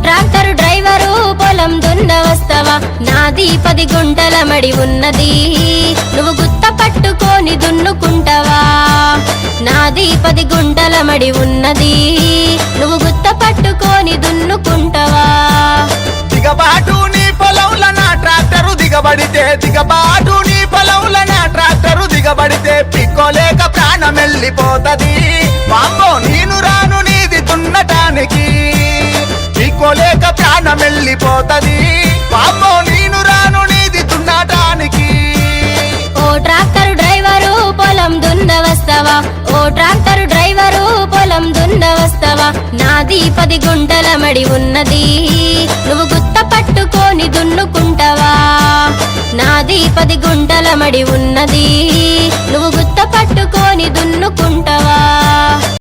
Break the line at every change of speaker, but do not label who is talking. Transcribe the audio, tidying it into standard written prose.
tractor driver పొలం దున్న వస్తవా నాది 10 గుంటల మడి ఉన్నది నువ్వు గుత్త పట్టుకొని దున్నుకుంటవా నాది 10 గుంటల మడి ఉన్నది నువ్వు గుత్త పట్టుకొని దున్నుకుంటవా
దిగబాటు నీ పొలంల నా ట్రాక్టరు దిగబడితే దిగబాటు నీ పొలంల నా ట్రాక్టరు దిగబడితే పిక్కోలేక ప్రాణం వెళ్ళిపోతది వామ్మో నేను రాను నీది దున్నటానికి పిక్కోలేక ప్రాణం వెళ్ళిపోతది వామ్మో నేను రాను నీది దున్నటానికి
ఓ ట్రాక్టర్ డ్రైవరు పొలం దున్న వస్తవా ఓ ట్రాక్టర్ డ్రైవరు పొలం దున్న వస్తవా నాది 10 గుంటల మడి ఉన్నది నువ్వు గుత్త పట్టుకొని దున్నుకుంటవా నాది 10 గుంటల మడి ఉన్నది నువ్వు గుత్త పట్టుకొని దున్నుకుంటవా